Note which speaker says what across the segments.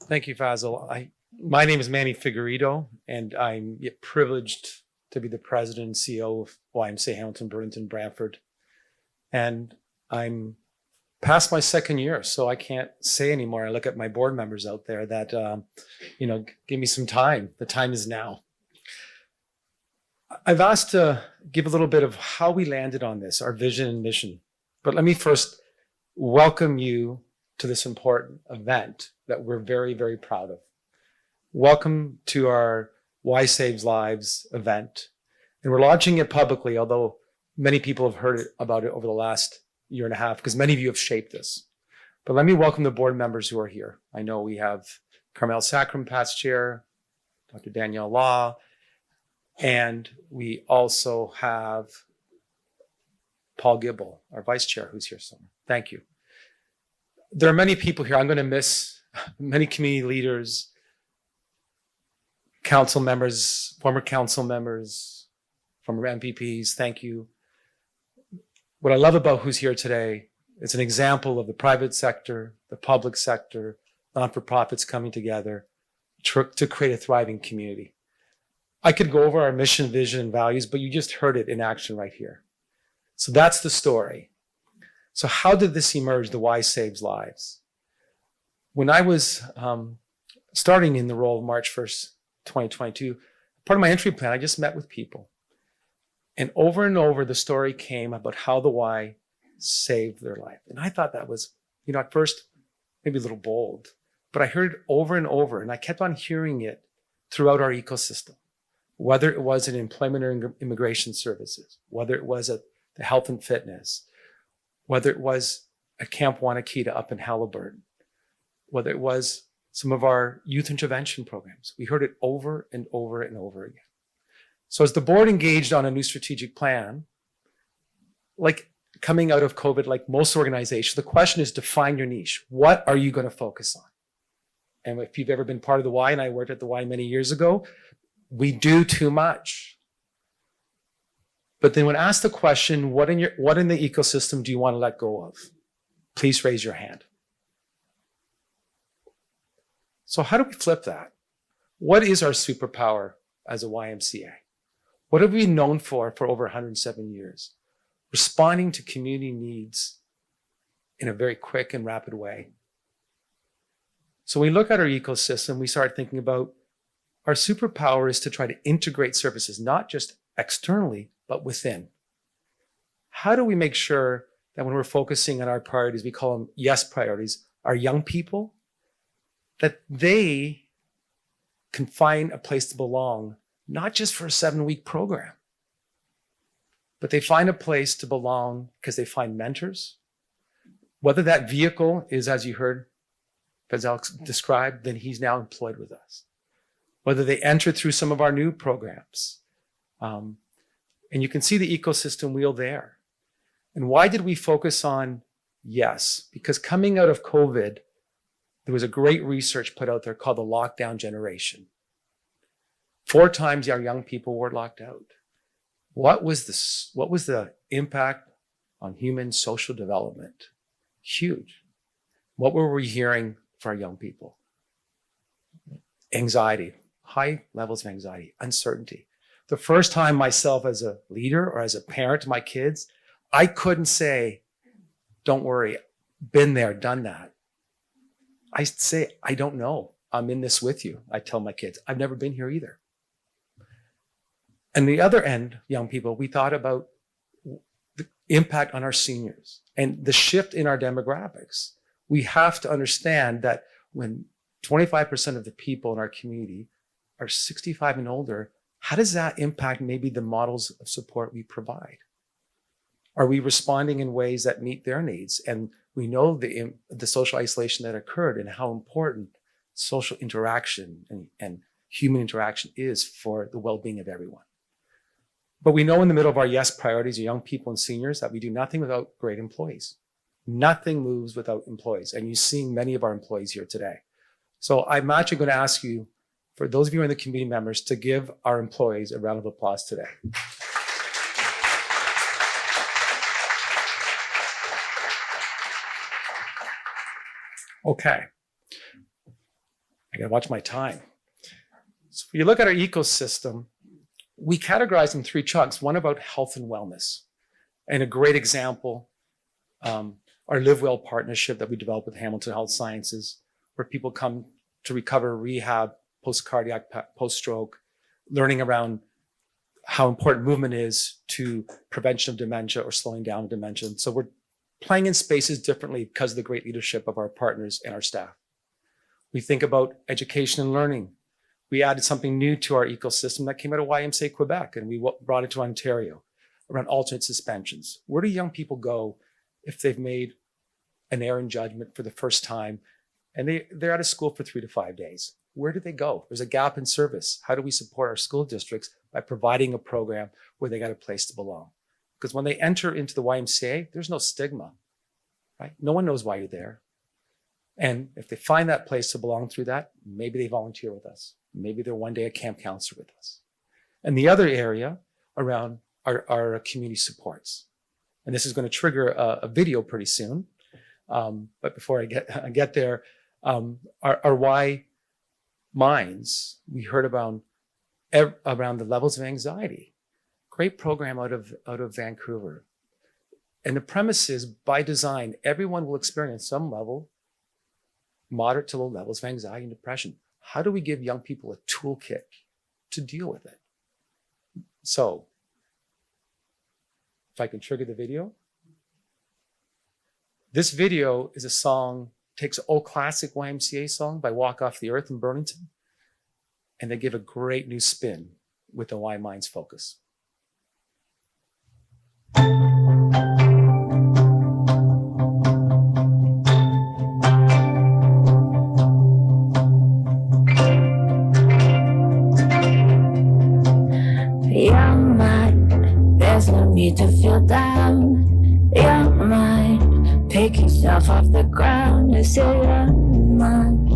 Speaker 1: Thank you, Fazil. My name is Manny Figueiredo, and I'm privileged to be the President and CEO of YMCA Hamilton, Burlington, Brantford. And I'm past my second year, so I can't say anymore. I look at my board members out there that, give me some time. The time is now. I've asked to give a little bit of how we landed on this, our vision and mission. But let me first welcome you to this important event that we're very, very proud of. Welcome to our Y Saves Lives event. And we're launching it publicly, although many people have heard about it over the last year and a half, because many of you have shaped this. But let me welcome the board members who are here. I know we have Carmel Sacram, past chair, Dr. Danielle Law, and we also have Paul Gibble, our vice chair, who's here somewhere. Thank you. There are many people here. I'm going to miss many community leaders, council members, former MPPs. Thank you. What I love about who's here today is an example of the private sector, the public sector, non-for-profits coming together to create a thriving community. I could go over our mission, vision, and values, but you just heard it in action right here. So that's the story. So how did this emerge, the Y Saves Lives? When I was starting in the role of March 1st, 2022, part of my entry plan, I just met with people. And over, the story came about how the Y saved their life. And I thought that was, at first, maybe a little bold, but I heard it over and over, and I kept on hearing it throughout our ecosystem, whether it was in employment or immigration services, whether it was at the health and fitness, whether it was at Camp Wanakita up in Halliburton, whether it was some of our youth intervention programs. We heard it over and over and over again. So as the board engaged on a new strategic plan, like coming out of COVID, like most organizations, the question is define your niche. What are you going to focus on? And if you've ever been part of the Y, and I worked at the Y many years ago, we do too much. But then when asked the question, what in the ecosystem do you want to let go of? Please raise your hand. So how do we flip that? What is our superpower as a YMCA? What have we been known for over 107 years? Responding to community needs in a very quick and rapid way. So when we look at our ecosystem, we start thinking about our superpower is to try to integrate services, not just externally, but within. How do we make sure that when we're focusing on our priorities, we call them yes priorities, our young people, that they can find a place to belong, not just for a 7-week program, but they find a place to belong because they find mentors. Whether that vehicle is, as you heard Fazal described, then he's now employed with us. Whether they enter through some of our new programs. And you can see the ecosystem wheel there. And why did we focus on yes? Because coming out of COVID, there was a great research put out there called the lockdown generation. 4 times our young people were locked out. What was the impact on human social development? Huge. What were we hearing for our young people? Anxiety, high levels of anxiety, uncertainty. The first time myself as a leader or as a parent to my kids, I couldn't say, don't worry, been there, done that. I say, I don't know. I'm in this with you. I tell my kids, I've never been here either. And the other end, young people, we thought about the impact on our seniors and the shift in our demographics. We have to understand that when 25% of the people in our community are 65 and older, how does that impact maybe the models of support we provide? Are we responding in ways that meet their needs? And we know the social isolation that occurred and how important social interaction and human interaction is for the well-being of everyone. But we know in the middle of our yes priorities, young people and seniors, that we do nothing without great employees. Nothing moves without employees. And you've seen many of our employees here today. So I'm actually going to ask you, for those of you in the committee members, to give our employees a round of applause today. Okay. I gotta watch my time. So if you look at our ecosystem, we categorize in 3 chunks, one about health and wellness. And a great example, our Live Well partnership that we developed with Hamilton Health Sciences, where people come to recover, rehab, post-cardiac, post-stroke, learning around how important movement is to prevention of dementia or slowing down dementia. So we're playing in spaces differently because of the great leadership of our partners and our staff. We think about education and learning. We added something new to our ecosystem that came out of YMCA Quebec, and we brought it to Ontario around alternate suspensions. Where do young people go if they've made an error in judgment for the first time and they're out of school for 3 to 5 days? Where do they go? There's a gap in service. How do we support our school districts by providing a program where they got a place to belong? Because when they enter into the YMCA, there's no stigma, right? No one knows why you're there. And if they find that place to belong through that, maybe they volunteer with us. Maybe they're one day a camp counselor with us. And the other area around our community supports. And this is going to trigger a video pretty soon. But before I get there, our why minds, we heard about around the levels of anxiety. Great program out of Vancouver. And the premise is, by design, everyone will experience some level, moderate to low levels of anxiety and depression. How do we give young people a toolkit to deal with it? So, if I can trigger the video. This video is a song, takes an old classic YMCA song by Walk Off the Earth in Burlington, and they give a great new spin with the Y Minds focus.
Speaker 2: Young mind, there's no need to feel down. Young mind, pick yourself off the ground and say young mind,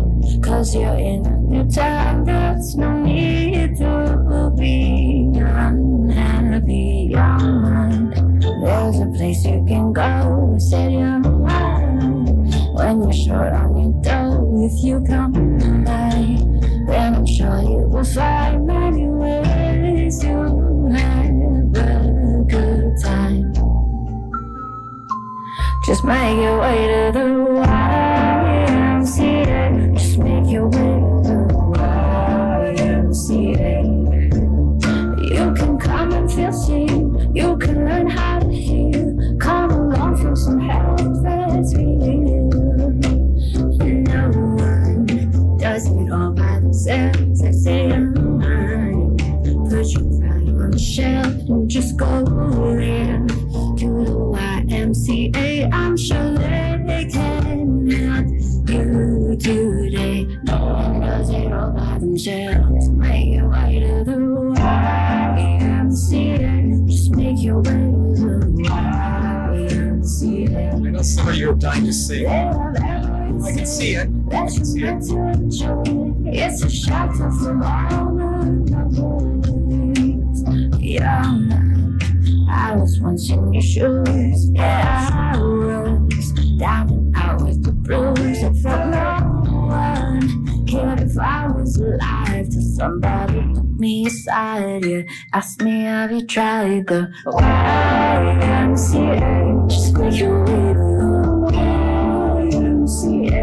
Speaker 2: 'cause you're in a new town. There's no need to be unhappy. Young mind, there's a place you can go. Say young mind, when you're short on your dough. If you come by, then I'm sure you will find many ways to have a good time. Just make your way to the YMCA. Just make your way to the YMCA. You can come and feel seen. You can learn how to heal. Come along for some help that's real. No one does it all by themselves. I say I'm mine. Put your pride on the shelf and just go there to the YMCA. I'm sure they can help you today. No one does it all by themselves. Make your way to the YMCA. Just make your way to the YMCA.
Speaker 1: I know some of you are dying to sing. I can see it. I can see it.
Speaker 2: It's a shelter from all the noise. Young man, I was once in your shoes. Yeah, I was down and out with the blues. I felt no one cared if I was alive till somebody put me aside. Yeah, asked me, have you tried the YMCA? Just make your way to the YMCA.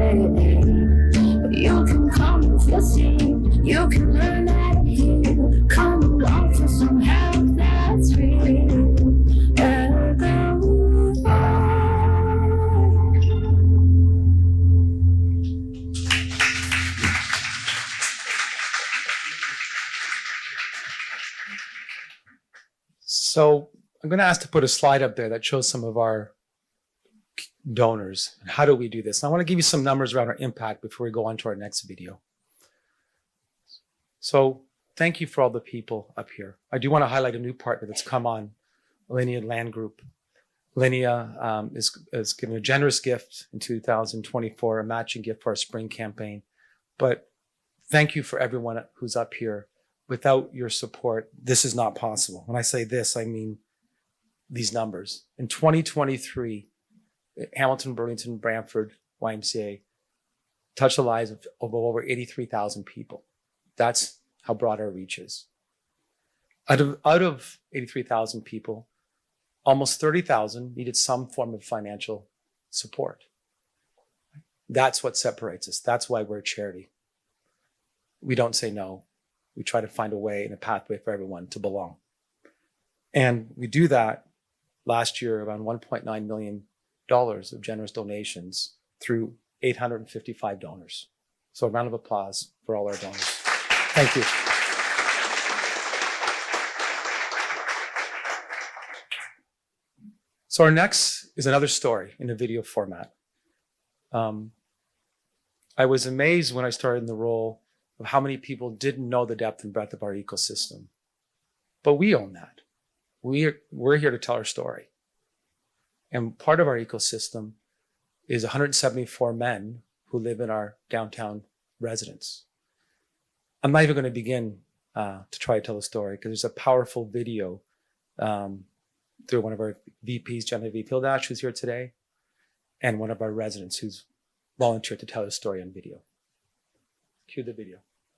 Speaker 2: You can come and feel seen. You can learn how to heal. Come along for some help that's real.
Speaker 1: So I'm going to ask to put a slide up there that shows some of our donors. How do we do this? And I want to give you some numbers around our impact before we go on to our next video. So thank you for all the people up here. I do want to highlight a new partner that's come on, Linnea Land Group. Linnea is given a generous gift in 2024, a matching gift for our spring campaign. But thank you for everyone who's up here. Without your support, this is not possible. When I say this, I mean these numbers. In 2023, Hamilton, Burlington, Brantford, YMCA touch the lives of over 83,000 people. That's how broad our reach is. Out of 83,000 people, almost 30,000 needed some form of financial support. That's what separates us. That's why we're a charity. We don't say no. We try to find a way and a pathway for everyone to belong. And we do that last year around $1.9 million of generous donations through 855 donors. So a round of applause for all our donors. Thank you. So our next is another story in a video format. I was amazed when I started in the role of how many people didn't know the depth and breadth of our ecosystem. But we own that. We're here to tell our story. And part of our ecosystem is 174 men who live in our downtown residence. I'm not even going to begin to try to tell the story because there's a powerful video through one of our VPs, Genevieve Hildash, who's here today, and one of our residents who's volunteered to tell his story on video. Cue the video.